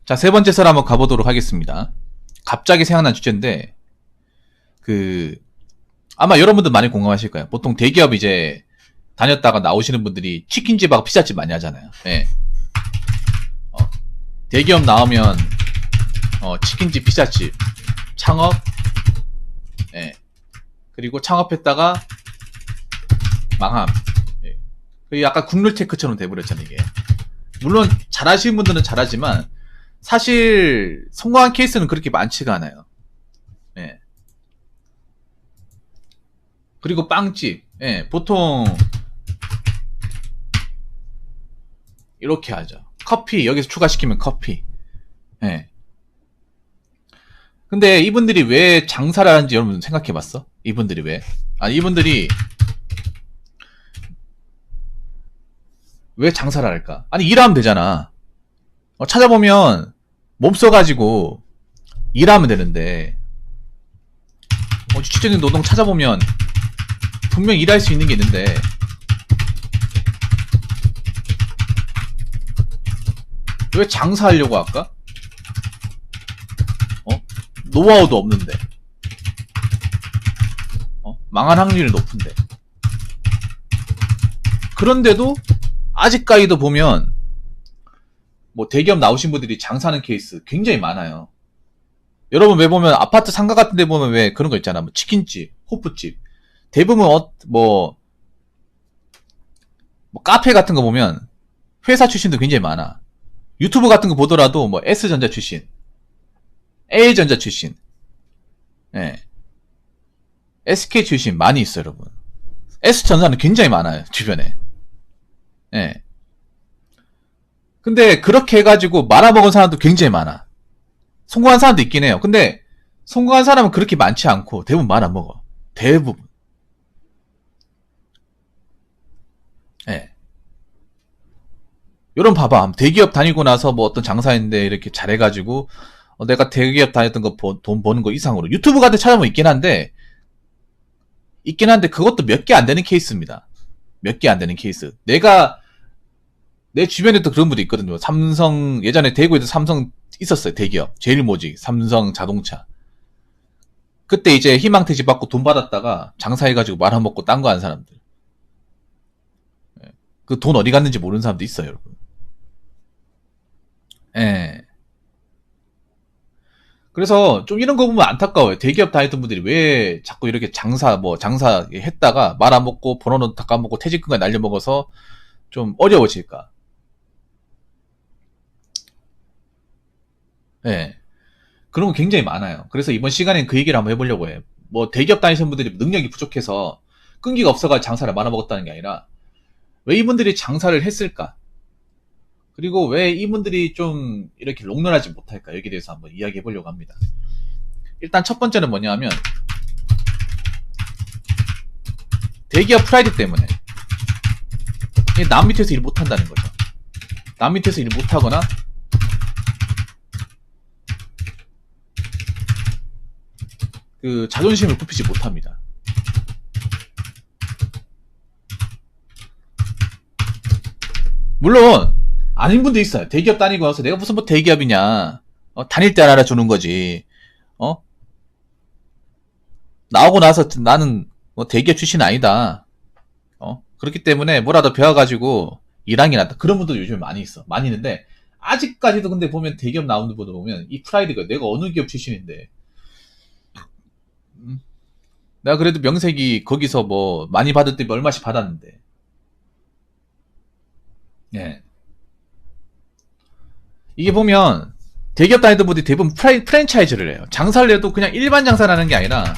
자, 세 번째 썰 한번 가보도록 하겠습니다. 갑자기 생각난 주제인데, 아마 여러분들 많이 공감하실 거예요. 보통 대기업 이제 다녔다가 나오시는 분들이 치킨집하고 피자집 많이 하잖아요. 예. 대기업 나오면, 치킨집, 피자집, 창업, 예. 그리고 창업했다가 망함. 예. 약간 국룰 테크처럼 돼버렸잖아요, 이게. 물론 잘하시는 분들은 잘하지만, 사실 성공한 케이스는 그렇게 많지가 않아요. 예. 그리고 빵집, 예. 보통 이렇게 하죠. 커피, 여기서 추가시키면 커피. 예. 근데 이분들이 왜 장사를 하는지 여러분 생각해봤어? 이분들이 왜? 아니, 이분들이 왜 장사를 할까? 아니, 일하면 되잖아. 찾아보면 몸 써가지고 일하면 되는데, 주체적인 노동 찾아보면 분명 일할 수 있는 게 있는데, 왜 장사하려고 할까? 노하우도 없는데, 망할 확률이 높은데. 그런데도 아직까지도 보면 뭐 대기업 나오신 분들이 장사하는 케이스 굉장히 많아요. 여러분 왜 보면 아파트 상가 같은 데 보면 왜 그런 거 있잖아. 뭐 치킨집, 호프집. 대부분 뭐 카페 같은 거 보면 회사 출신도 굉장히 많아. 유튜브 같은 거 보더라도 뭐 S전자 출신, A전자 출신, 예. SK 출신 많이 있어요, 여러분. S전자는 굉장히 많아요, 주변에. 예. 근데 그렇게 해가지고 말아먹은 사람도 굉장히 많아. 성공한 사람도 있긴 해요. 근데 성공한 사람은 그렇게 많지 않고 대부분 말아먹어. 대부분. 예. 여러분 봐봐. 대기업 다니고 나서 뭐 어떤 장사인데 이렇게 잘해가지고 내가 대기업 다녔던 거 돈 버는 거 이상으로 유튜브 같은 데 찾아보면 있긴 한데 그것도 몇 개 안 되는 케이스입니다. 몇 개 안 되는 케이스. 내 주변에도 그런 분도 있거든요. 삼성, 예전에 대구에도 삼성 있었어요. 대기업. 제일모직, 삼성 자동차. 그때 이제 희망퇴직 받고 돈 받았다가 장사해가지고 말아먹고 딴 거 한 사람들. 그 돈 어디 갔는지 모르는 사람도 있어요, 여러분. 예. 그래서 좀 이런 거 보면 안타까워요. 대기업 다녔던 분들이 왜 자꾸 이렇게 장사 했다가 말아먹고 번호는 다 까먹고 퇴직금까지 날려먹어서 좀 어려워질까. 예. 그런 거 굉장히 많아요. 그래서 이번 시간엔 그 얘기를 한번 해보려고 해요. 뭐 대기업 다니시는 분들이 능력이 부족해서 끈기가 없어가지고 장사를 말아먹었다는 게 아니라 왜 이분들이 장사를 했을까? 그리고 왜 이분들이 좀 이렇게 롱런하지 못할까? 여기에 대해서 한번 이야기해 보려고 합니다. 일단 첫 번째는 뭐냐면 대기업 프라이드 때문에 남 밑에서 일 못한다는 거죠. 남 밑에서 일 못하거나 그 자존심을 굽히지 못합니다. 물론 아닌 분도 있어요. 대기업 다니고 와서 내가 무슨 뭐 대기업이냐. 다닐 때 알아주는 거지. 나오고 나서 나는 뭐 대기업 출신 아니다. 그렇기 때문에 뭐라도 배워가지고 일한 게 낫다. 그런 분도 요즘 많이 있어. 많이 있는데 아직까지도 근데 보면 대기업 나오는 분들 보면 이 프라이드가 내가 어느 기업 출신인데 내가 그래도 명색이 거기서 뭐 많이 받을 때 얼마씩 받았는데. 예. 이게 보면 대기업 다니던 분들이 대부분 프랜차이즈를 해요. 장사를 해도 그냥 일반 장사를 하는 게 아니라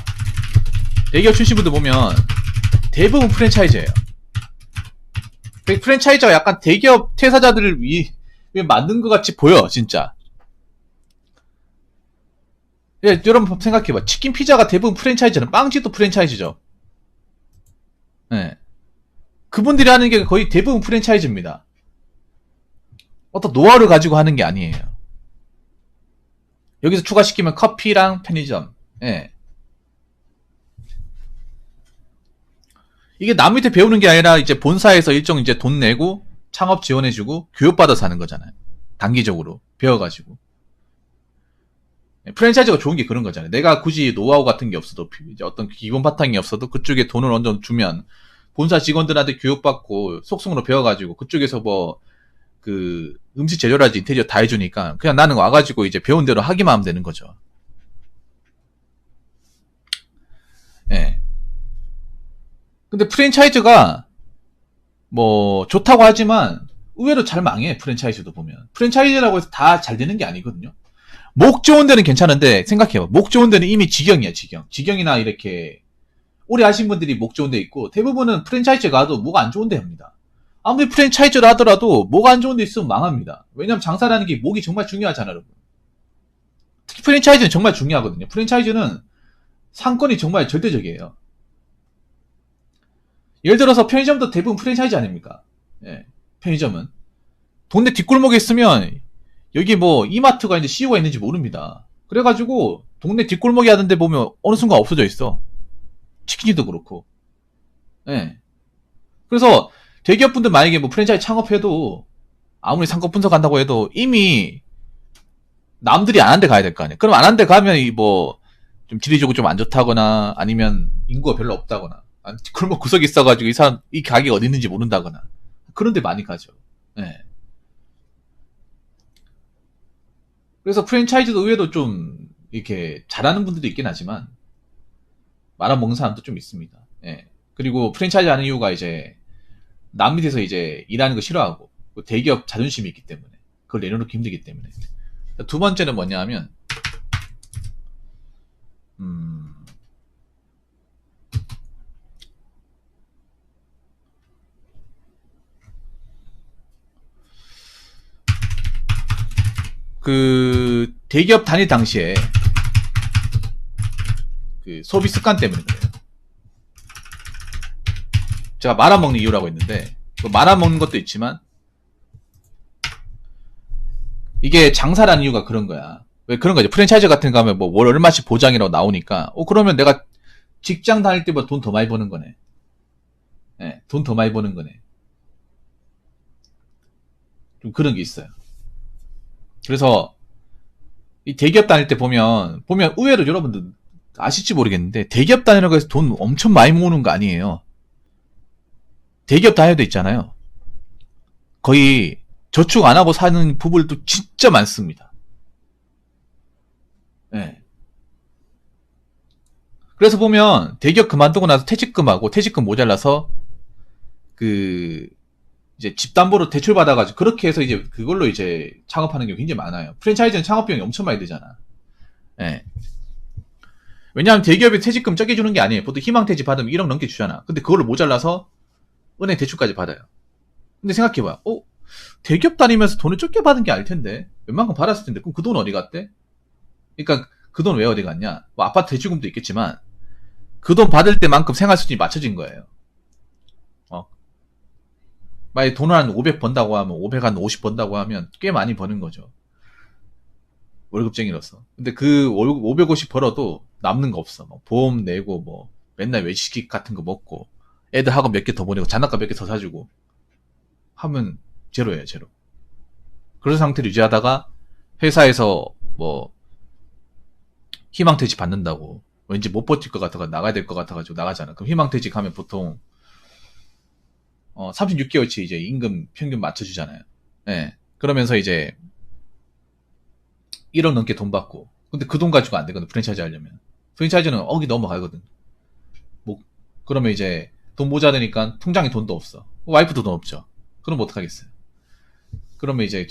대기업 출신 분들 보면 대부분 프랜차이즈예요. 프랜차이즈가 약간 대기업 퇴사자들을 위해 만든 것 같이 보여, 진짜. 예, 여러분 생각해봐. 치킨 피자가 대부분 프랜차이즈는 빵집도 프랜차이즈죠. 예. 그분들이 하는 게 거의 대부분 프랜차이즈입니다. 어떤 노하우를 가지고 하는 게 아니에요. 여기서 추가시키면 커피랑 편의점. 예. 이게 남 밑에 배우는 게 아니라 이제 본사에서 일정 이제 돈 내고 창업 지원해주고 교육받아서 하는 거잖아요. 단기적으로 배워가지고. 프랜차이즈가 좋은 게 그런 거잖아요. 내가 굳이 노하우 같은 게 없어도, 이제 어떤 기본 바탕이 없어도 그쪽에 돈을 어느 정도 주면 본사 직원들한테 교육받고 속성으로 배워가지고 그쪽에서 뭐 그 음식 재료라든지 인테리어 다 해주니까 그냥 나는 와가지고 이제 배운 대로 하기만 하면 되는 거죠. 예. 근데 프랜차이즈가 뭐 좋다고 하지만 의외로 잘 망해. 프랜차이즈도 보면 프랜차이즈라고 해서 다 잘 되는 게 아니거든요. 목 좋은 데는 괜찮은데 생각해봐. 목 좋은 데는 이미 직영이야. 직영이나 이렇게 오래 하신 분들이 목 좋은 데 있고 대부분은 프랜차이즈 가도 목 안 좋은 데 합니다. 아무리 프랜차이즈를 하더라도 목 안 좋은 데 있으면 망합니다. 왜냐면 장사라는 게 목이 정말 중요하잖아, 여러분. 특히 프랜차이즈는 정말 중요하거든요. 프랜차이즈는 상권이 정말 절대적이에요. 예를 들어서 편의점도 대부분 프랜차이즈 아닙니까? 예, 편의점은. 동네 뒷골목에 있으면 여기 뭐 이마트가 이제 CU가 있는지 모릅니다. 그래가지고 동네 뒷골목에 하는데 보면 어느 순간 없어져 있어. 치킨이도 그렇고. 예. 그래서 대기업분들 만약에 뭐 프랜차이즈 창업해도 아무리 상권 분석한다고 해도 이미 남들이 안 한 데 가야 될 거 아니에요. 그럼 안 한 데 가면 이 뭐 좀 지리적으로 좀 안 좋다거나 아니면 인구가 별로 없다거나 뒷골목 구석에 있어가지고 이 사람 이 가게가 어디 있는지 모른다거나 그런 데 많이 가죠. 예. 그래서 프랜차이즈도 의외로 좀 이렇게 잘하는 분들도 있긴 하지만 말아먹는 사람도 좀 있습니다. 예. 그리고 프랜차이즈 하는 이유가 이제 남 밑에서 이제 일하는 거 싫어하고 대기업 자존심이 있기 때문에 그걸 내려놓기 힘들기 때문에. 두 번째는 뭐냐 하면 그 대기업 다닐 당시에 그 소비 습관 때문에 그래요. 제가 말아먹는 이유라고 했는데 뭐 말아먹는 것도 있지만 이게 장사라는 이유가 그런 거야. 왜 그런 거지? 프랜차이즈 같은 거 하면 뭐 월 얼마씩 보장이라고 나오니까 그러면 내가 직장 다닐 때보다 돈 더 많이 버는 거네. 네, 돈 더 많이 버는 거네. 좀 그런 게 있어요. 그래서 이 대기업 다닐 때 보면 의외로 여러분들 아실지 모르겠는데 대기업 다니라고 해서 돈 엄청 많이 모으는 거 아니에요. 대기업 다녀도 있잖아요. 거의 저축 안 하고 사는 부부들도 진짜 많습니다. 네. 그래서 보면 대기업 그만두고 나서 퇴직금하고 퇴직금 모자라서 그 이제 집담보로 대출 받아가지고 그렇게 해서 이제 그걸로 이제 창업하는 게 굉장히 많아요. 프랜차이즈는 창업 비용이 엄청 많이 들잖아. 예. 왜냐하면 대기업이 퇴직금 적게 주는 게 아니에요. 보통 희망퇴직 받으면 1억 넘게 주잖아. 근데 그걸로 모자라서 은행 대출까지 받아요. 근데 생각해봐. 대기업 다니면서 돈을 적게 받은 게 아닐 텐데 웬만큼 받았을 텐데 그럼 그 돈 어디 갔대? 그러니까 그 돈 왜 어디 갔냐? 뭐 아파트 대출금도 있겠지만 그 돈 받을 때만큼 생활 수준이 맞춰진 거예요. 만약에 돈을 한 500 번다고 하면 500 한 50 번다고 하면 꽤 많이 버는 거죠. 월급쟁이로서. 근데 그 550 벌어도 남는 거 없어. 뭐 보험 내고 뭐 맨날 외식 같은 거 먹고 애들 학원 몇 개 더 보내고 장난감 몇 개 더 사주고 하면 제로예요, 제로. 그런 상태를 유지하다가 회사에서 뭐 희망퇴직 받는다고 왠지 못 버틸 것 같아가 나가야 될 것 같아가지고 나가잖아. 그럼 희망퇴직 하면 보통 36개월치 이제 임금 평균 맞춰주잖아요. 예. 그러면서 이제 1억 넘게 돈 받고. 근데 그 돈 가지고 안 되거든, 프랜차이즈 하려면. 프랜차이즈는 억이 넘어가거든. 뭐, 그러면 이제 돈 모자라니까 통장에 돈도 없어. 와이프도 돈 없죠. 그럼 어떡하겠어요. 그러면 이제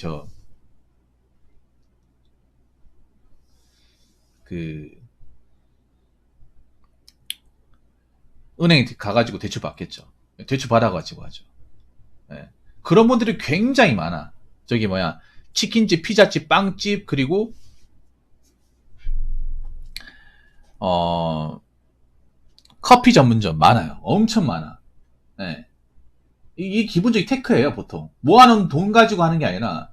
은행에 가가지고 대출 받겠죠. 대출 받아가지고 하죠. 예. 그런 분들이 굉장히 많아. 저기 뭐야, 치킨집, 피자집, 빵집, 그리고 커피 전문점 많아요. 엄청 많아. 예. 이게 기본적인 테크예요, 보통. 모아놓은 돈 가지고 하는 게 아니라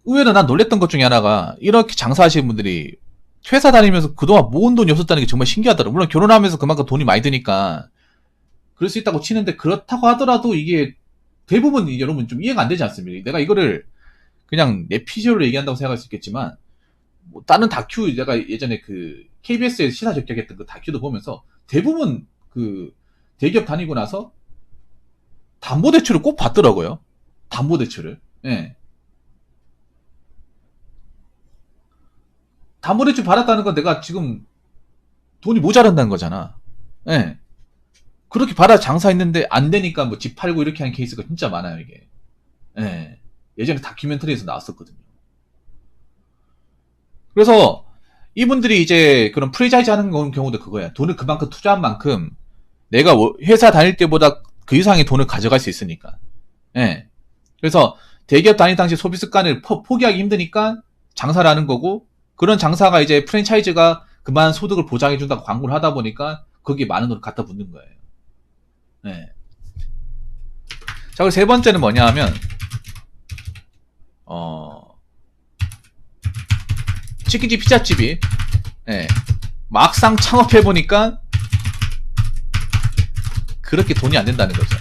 의외로 난 놀랬던 것 중에 하나가 이렇게 장사하시는 분들이 회사 다니면서 그동안 모은 돈이 없었다는 게 정말 신기하더라고요. 물론 결혼하면서 그만큼 돈이 많이 드니까 그럴 수 있다고 치는데 그렇다고 하더라도 이게 대부분 여러분 좀 이해가 안 되지 않습니까? 내가 이거를 그냥 내 피셜로 얘기한다고 생각할 수 있겠지만, 뭐 다른 다큐, 내가 예전에 그 KBS에서 시사 적격했던 그 다큐도 보면서 대부분 그 대기업 다니고 나서 담보대출을 꼭 받더라고요. 담보대출을. 예. 담보대출 받았다는 건 내가 지금 돈이 모자란다는 거잖아. 예. 그렇게 받아 장사했는데 안 되니까 뭐 집 팔고 이렇게 하는 케이스가 진짜 많아요, 이게. 예. 예전에 다큐멘터리에서 나왔었거든요. 그래서 이분들이 이제 그런 프랜차이즈 하는 경우도 그거야. 돈을 그만큼 투자한 만큼 내가 회사 다닐 때보다 그 이상의 돈을 가져갈 수 있으니까. 예. 그래서 대기업 다닐 당시 소비 습관을 포기하기 힘드니까 장사를 하는 거고, 그런 장사가 이제 프랜차이즈가 그만 소득을 보장해준다고 광고를 하다 보니까 거기에 많은 돈을 갖다 붓는 거예요. 예. 자, 그리고 세 번째는 뭐냐 하면, 치킨집, 피자집이, 예. 막상 창업해보니까 그렇게 돈이 안 된다는 거죠.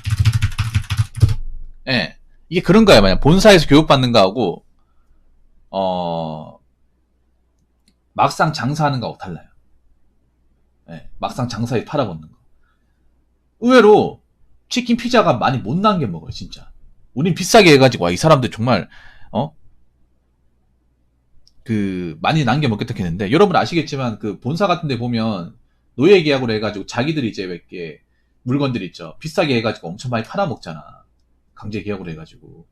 예. 이게 그런 거야. 만약 본사에서 교육받는 거하고, 막상 장사하는 거하고 달라요. 예. 막상 장사에 팔아먹는 거. 의외로 치킨, 피자가 많이 못 남겨 먹어요, 진짜. 우린 비싸게 해가지고, 와, 이 사람들 정말, 많이 남겨 먹겠다 했는데, 여러분 아시겠지만, 그 본사 같은 데 보면, 노예 계약으로 해가지고, 자기들이 이제 몇 개, 물건들 있죠. 비싸게 해가지고 엄청 많이 팔아먹잖아. 강제 계약으로 해가지고.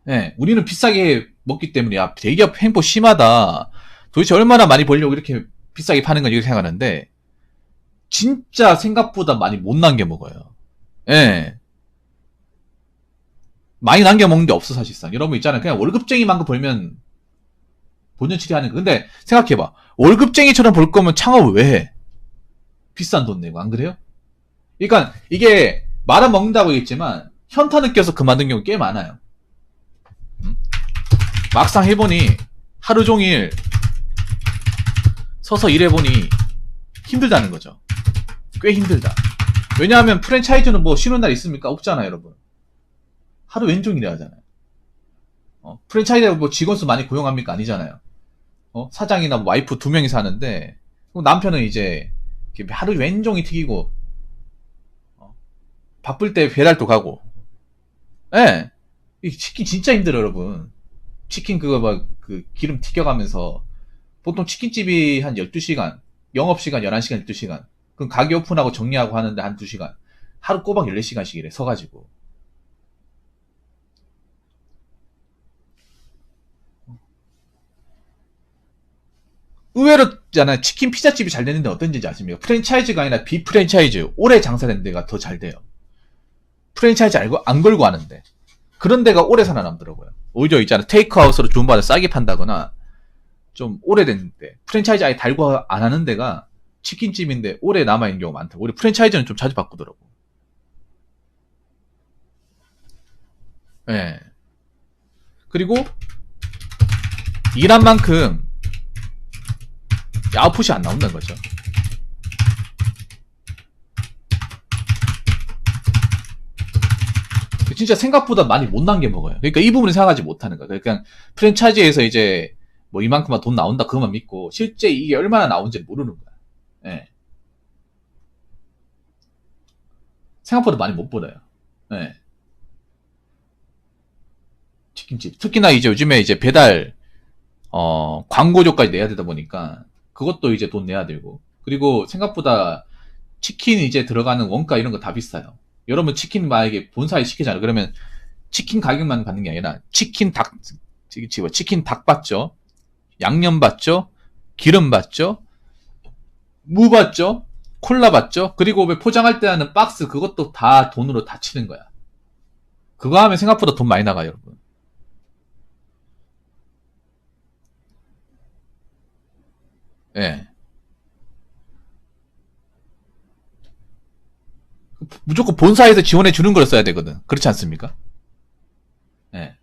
예, 우리는 비싸게 먹기 때문에, 야, 대기업 횡포 심하다. 도대체 얼마나 많이 벌려고 이렇게 비싸게 파는 건지 이렇게 생각하는데, 진짜 생각보다 많이 못 남겨 먹어요. 예. 많이 남겨 먹는 게 없어, 사실상. 여러분 있잖아요. 그냥 월급쟁이만큼 벌면 본전치리 하는 거. 근데 생각해봐. 월급쟁이처럼 벌 거면 창업을 왜 해? 비싼 돈 내고, 안 그래요? 그러니까 이게 말아먹는다고 했지만 현타 느껴서 그만둔 경우 꽤 많아요. 막상 해보니 하루 종일 서서 일해보니 힘들다는 거죠. 꽤 힘들다. 왜냐하면 프랜차이즈는 뭐 쉬는 날 있습니까? 없잖아요, 여러분. 하루 왼종일 해야 하잖아요. 프랜차이즈가 뭐 직원 수 많이 고용합니까? 아니잖아요. 사장이나 뭐 와이프 2명이 사는데, 남편은 이제 하루 왼종일 튀기고, 바쁠 때 배달도 가고. 예. 이 치킨 진짜 힘들어요, 여러분. 치킨 그거 막 그 기름 튀겨가면서, 보통 치킨집이 한 12시간, 영업시간 11시간, 12시간. 그럼 가게 오픈하고 정리하고 하는데 한 2시간. 하루 꼬박 14시간씩 이래, 서가지고. 의외로 있잖아요. 치킨 피자집이 잘 되는데 어떤지 아십니까? 프랜차이즈가 아니라 비프랜차이즈, 오래 장사된 데가 더 잘 돼요. 프랜차이즈 알고 안 걸고 하는데. 그런 데가 오래 살아남더라고요. 오히려 있잖아요. 테이크아웃으로 주문받아 싸게 판다거나 좀 오래됐는데 프랜차이즈 아예 달고 안 하는 데가 치킨집인데 오래 남아있는 경우가 많다. 오히려 프랜차이즈는 좀 자주 바꾸더라고. 예. 네. 그리고 일한 만큼 아웃풋이 안 나온다는 거죠. 진짜 생각보다 많이 못 남겨 먹어요. 그러니까 이 부분을 생각하지 못하는 거예요. 그러니까 프랜차이즈에서 이제 뭐 이만큼만 돈 나온다 그것만 믿고 실제 이게 얼마나 나온지 모르는 거야. 예. 생각보다 많이 못 벌어요. 예. 치킨집. 특히나 이제 요즘에 이제 배달 광고료까지 내야 되다 보니까 그것도 이제 돈 내야 되고, 그리고 생각보다 치킨 이제 들어가는 원가 이런 거 다 비싸요. 여러분 치킨 만약에 본사에 시키잖아요. 그러면 치킨 가격만 받는 게 아니라 치킨 닭 받죠, 양념 받죠, 기름 받죠, 무 받죠, 콜라 받죠, 그리고 왜 포장할 때 하는 박스 그것도 다 돈으로 다 치는 거야. 그거 하면 생각보다 돈 많이 나가요, 여러분. 예. 무조건 본사에서 지원해 주는 걸 써야 되거든. 그렇지 않습니까? 예.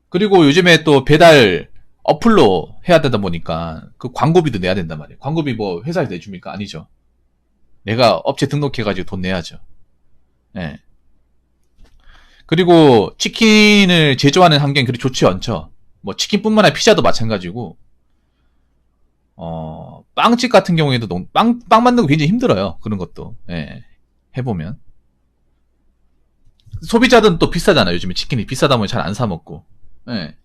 그리고 요즘에 또 배달 어플로 해야 되다 보니까 그 광고비도 내야 된단 말이에요. 광고비 뭐 회사에서 내줍니까? 아니죠. 내가 업체 등록해가지고 돈 내야죠. 예. 그리고 치킨을 제조하는 환경이 그리 좋지 않죠. 뭐 치킨뿐만 아니라 피자도 마찬가지고, 빵집 같은 경우에도 빵 만들고 굉장히 힘들어요. 그런 것도. 예. 해보면. 소비자들은 또 비싸잖아요. 요즘에 치킨이 비싸다 보니 잘 안 사 먹고. 예.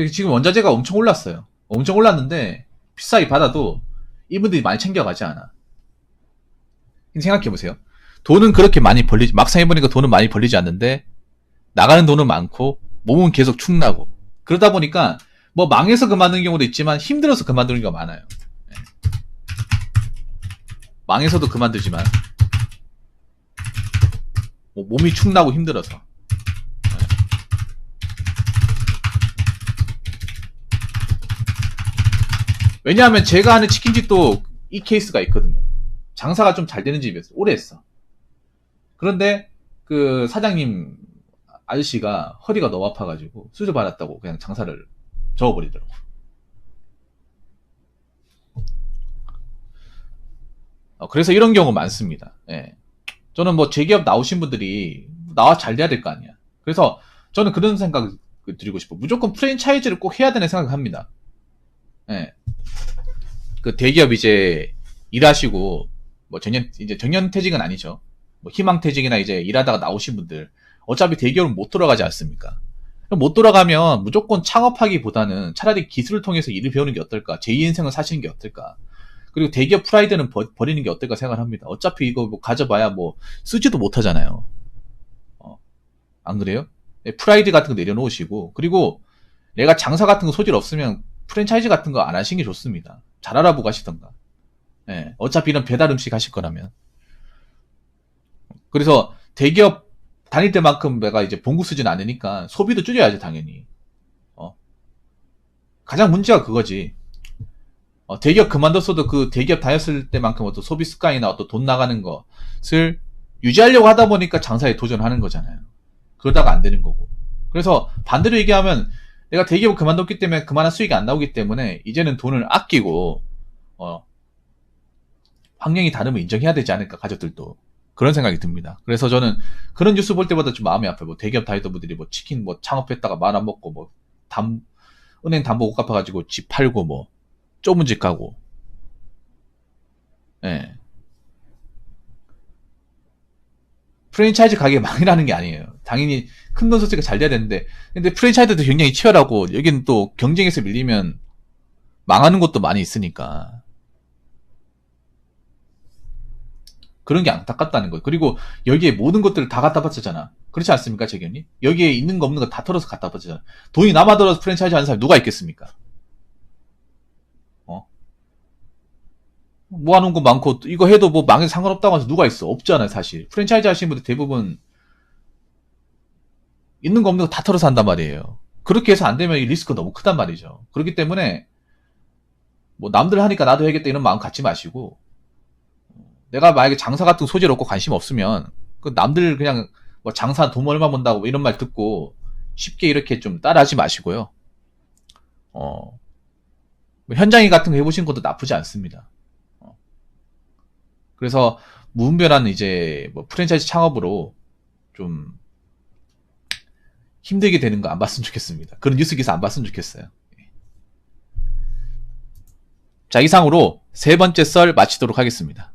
지금 원자재가 엄청 올랐어요. 엄청 올랐는데 비싸게 받아도 이분들이 많이 챙겨가지 않아. 생각해보세요. 돈은 그렇게 많이 벌리지, 막상 해보니까 돈은 많이 벌리지 않는데 나가는 돈은 많고 몸은 계속 축나고, 그러다 보니까 뭐 망해서 그만두는 경우도 있지만 힘들어서 그만두는 경우가 많아요. 네. 망해서도 그만두지만 뭐 몸이 축나고 힘들어서. 네. 왜냐하면 제가 아는 치킨집도 이 케이스가 있거든요. 장사가 좀 잘 되는 집이었어요. 오래 했어. 그런데 그 사장님 아저씨가 허리가 너무 아파가지고 수술 받았다고 그냥 장사를 접어버리더라고. 그래서 이런 경우 많습니다. 예. 저는 뭐 재기업 나오신 분들이 나와 잘 돼야 될 거 아니야. 그래서 저는 그런 생각을 드리고 싶어. 무조건 프랜차이즈를 꼭 해야 되는 생각을 합니다. 예. 그 대기업 이제 일하시고 뭐 정년퇴직은 아니죠. 뭐 희망퇴직이나 이제 일하다가 나오신 분들 어차피 대기업은 못 돌아가지 않습니까? 못 돌아가면 무조건 창업하기보다는 차라리 기술을 통해서 일을 배우는 게 어떨까? 제2 인생을 사시는 게 어떨까? 그리고 대기업 프라이드는 버리는 게 어떨까 생각을 합니다. 어차피 이거 뭐 가져봐야 뭐 쓰지도 못하잖아요. 안 그래요? 프라이드 같은 거 내려놓으시고, 그리고 내가 장사 같은 거 소질 없으면 프랜차이즈 같은 거 안 하시는 게 좋습니다. 잘 알아보고 하시던가. 예, 어차피 이런 배달 음식 하실 거라면. 그래서 대기업 다닐 때만큼 내가 이제 봉구 쓰진 않으니까 소비도 줄여야지, 당연히. 가장 문제가 그거지. 대기업 그만뒀어도 그 대기업 다녔을 때만큼 어떤 소비 습관이나 어떤 돈 나가는 것을 유지하려고 하다 보니까 장사에 도전하는 거잖아요. 그러다가 안 되는 거고. 그래서 반대로 얘기하면 내가 대기업을 그만뒀기 때문에 그만한 수익이 안 나오기 때문에 이제는 돈을 아끼고 환경이 다르면 인정해야 되지 않을까, 가족들도. 그런 생각이 듭니다. 그래서 저는 그런 뉴스 볼 때마다 좀 마음이 아파요. 뭐 대기업 다니던 분들이 뭐 치킨 뭐 창업했다가 말 안 먹고 뭐 은행 담보 못 갚아가지고 집 팔고 뭐 좁은 집 가고. 예. 프랜차이즈 가게가 망이라는 게 아니에요. 당연히 큰 돈 소스가 잘 돼야 되는데, 근데 프랜차이즈도 굉장히 치열하고 여기는 또 경쟁에서 밀리면 망하는 곳도 많이 있으니까. 그런 게 안타깝다는 거예요. 그리고 여기에 모든 것들을 다 갖다 바쳤잖아. 그렇지 않습니까, 재경님? 여기에 있는 거 없는 거 다 털어서 갖다 바쳤잖아. 돈이 남아들어서 프랜차이즈 하는 사람이 누가 있겠습니까? 모아놓은 거 많고 이거 해도 뭐 망해서 상관없다고 해서 누가 있어? 없잖아요, 사실. 프랜차이즈 하시는 분들 대부분 있는 거 없는 거 다 털어서 한단 말이에요. 그렇게 해서 안 되면 이 리스크가 너무 크단 말이죠. 그렇기 때문에 뭐 남들 하니까 나도 해야겠다 이런 마음 갖지 마시고, 내가 만약에 장사 같은 소질 없고 관심 없으면 그 남들 그냥 뭐 장사 돈 얼마 번다고 이런 말 듣고 쉽게 이렇게 좀 따라하지 마시고요. 뭐 현장일 같은 거 해보신 것도 나쁘지 않습니다. 그래서 무분별한 이제 뭐 프랜차이즈 창업으로 좀 힘들게 되는 거 안 봤으면 좋겠습니다. 그런 뉴스 기사 안 봤으면 좋겠어요. 자, 이상으로 세 번째 썰 마치도록 하겠습니다.